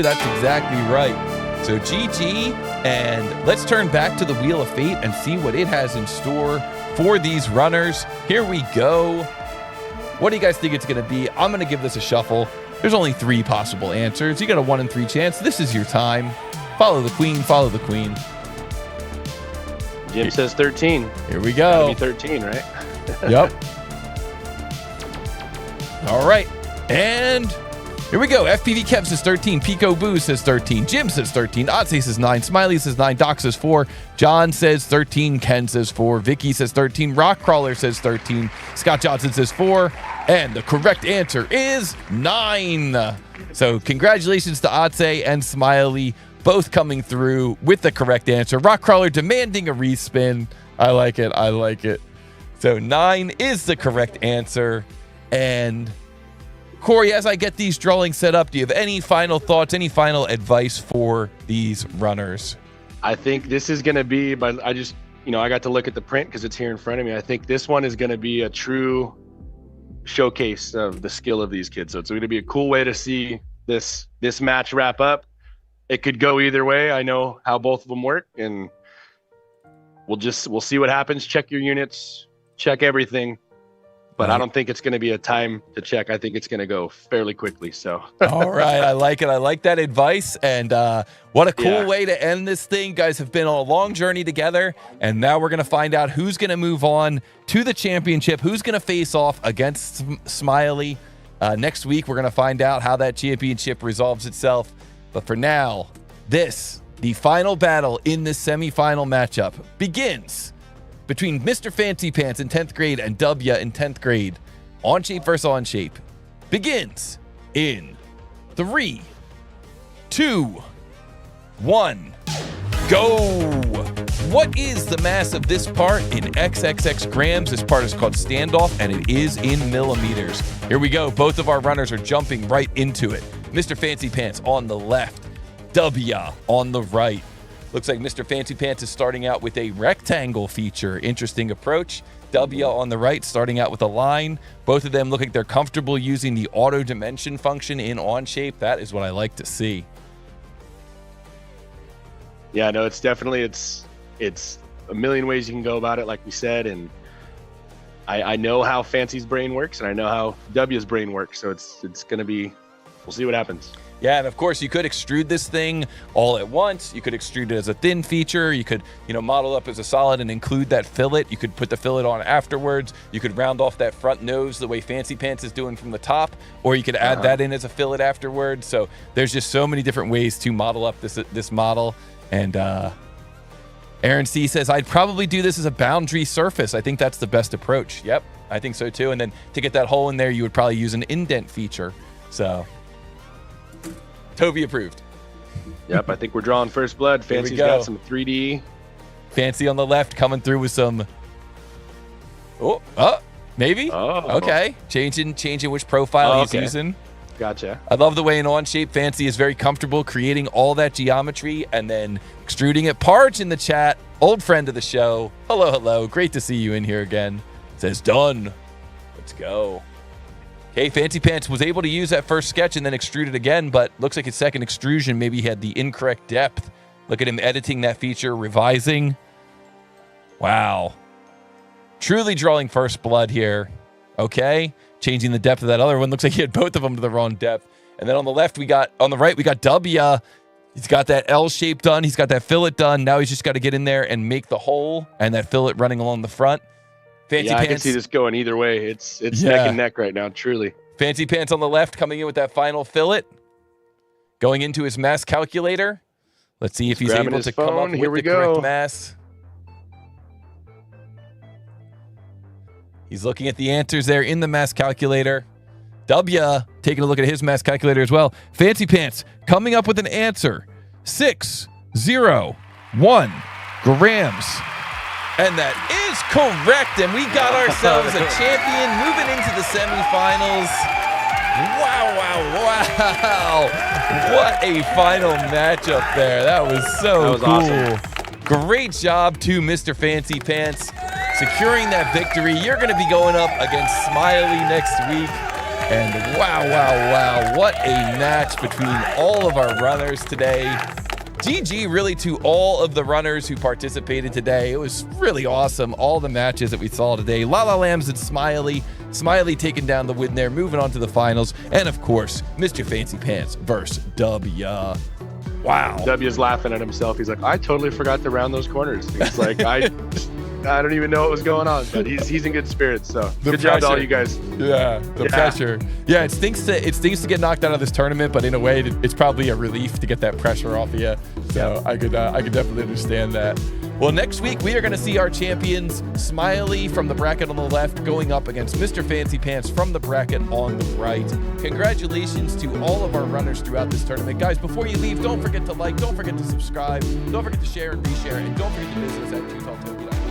That's exactly right. So GG, and let's turn back to the Wheel of Fate and see what it has in store for these runners. Here we go. What do you guys think it's going to be? I'm going to give this a shuffle. There's only 3 possible answers. You got a 1 in 3 chance. This is your time. Follow the queen, follow the queen. Jim says 13. Here we go. Gotta be 13, right? Yep. All right. And here we go. FPV Kev says 13. Pico Boo says 13. Jim says 13. Otse says 9. Smiley says 9. Doc says 4. John says 13. Ken says 4. Vicky says 13. Rockcrawler says 13. Scott Johnson says 4. And the correct answer is 9. So congratulations to Otse and Smiley, both coming through with the correct answer. Rockcrawler demanding a respin. I like it. I like it. So 9 is the correct answer. And Corey, as I get these drawings set up, do you have any final thoughts, any final advice for these runners? I think this is going to be, but I just, I got to look at the print because it's here in front of me. I think this one is going to be a true showcase of the skill of these kids. So it's going to be a cool way to see this match wrap up. It could go either way. I know how both of them work, and we'll see what happens. Check your units, check everything. But I don't think it's going to be a time to check. I think it's going to go fairly quickly. So, all right. I like it. I like that advice. And what a cool way to end this thing. Guys have been on a long journey together. And now we're going to find out who's going to move on to the championship, who's going to face off against Smiley. Next week, we're going to find out how that championship resolves itself. But for now, the final battle in this semifinal matchup begins between Mr. Fancy Pants in 10th grade and DUBB-YAHH in 10th grade. On shape versus on shape begins in 3, 2, 1, go. What is the mass of this part in XXX grams? This part is called standoff, and it is in millimeters. Here we go. Both of our runners are jumping right into it. Mr. Fancy Pants on the left, DUBB-YAHH on the right. Looks like Mr. Fancy Pants is starting out with a rectangle feature. Interesting approach. DUBB-YAHH on the right, starting out with a line. Both of them look like they're comfortable using the auto dimension function in OnShape. That is what I like to see. Yeah, no, it's definitely, it's a million ways you can go about it, like we said. And I know how Fancy's brain works, and I know how W's brain works. So it's going to be, we'll see what happens. Yeah, and of course, you could extrude this thing all at once. You could extrude it as a thin feature. You could, model up as a solid and include that fillet. You could put the fillet on afterwards. You could round off that front nose the way Fancy Pants is doing from the top, or you could add that in as a fillet afterwards. So there's just so many different ways to model up this model. And Aaron C says, I'd probably do this as a boundary surface. I think that's the best approach. Yep, I think so too. And then to get that hole in there, you would probably use an indent feature. So Toby approved. Yep, I think we're drawing first blood. Fancy's got some 3D. Fancy on the left coming through with some. Maybe. Oh, okay. Changing which profile he's using. Gotcha. I love the way in OnShape Fancy is very comfortable creating all that geometry and then extruding it. Parge in the chat, old friend of the show. Hello. Great to see you in here again. Says done. Let's go. Okay, Fancy Pants was able to use that first sketch and then extrude it again, but looks like his second extrusion maybe had the incorrect depth. Look at him editing that feature, revising. Wow. Truly drawing first blood here. Okay, changing the depth of that other one. Looks like he had both of them to the wrong depth. And then on the right, we got DUBB-YAHH. He's got that L shape done. He's got that fillet done. Now he's just got to get in there and make the hole and that fillet running along the front. Fancy Pants. I can see this going either way. It's neck and neck right now, truly. Fancy Pants on the left coming in with that final fillet. Going into his mass calculator. Let's see if he's able to come up with the correct mass. He's looking at the answers there in the mass calculator. DUBB-YAHH taking a look at his mass calculator as well. Fancy Pants coming up with an answer. 601 grams. And that is correct. And we got ourselves a champion moving into the semifinals. Wow. What a final matchup there. That was so cool. Awesome. Great job to Mr. Fancy Pants securing that victory. You're going to be going up against Smiley next week. And wow, what a match between all of our runners today. GG really to all of the runners who participated today. It was really awesome, all the matches that we saw today. La Lambs and Smiley. Smiley taking down the win there, moving on to the finals. And of course, Mr. Fancy Pants versus DUBB-YAHH. Wow. W is laughing at himself. He's like, I totally forgot to round those corners. He's like, I don't even know what was going on, but he's in good spirits. So good job to all you guys. Yeah, the pressure. Yeah, it stinks to get knocked out of this tournament, but in a way, it's probably a relief to get that pressure off of you. So I could definitely understand that. Well, next week we are going to see our champions, Smiley from the bracket on the left going up against Mr. Fancy Pants from the bracket on the right. Congratulations to all of our runners throughout this tournament. Guys, before you leave, don't forget to like, don't forget to subscribe, don't forget to share and reshare, and don't forget to visit us at TooTallToby.com.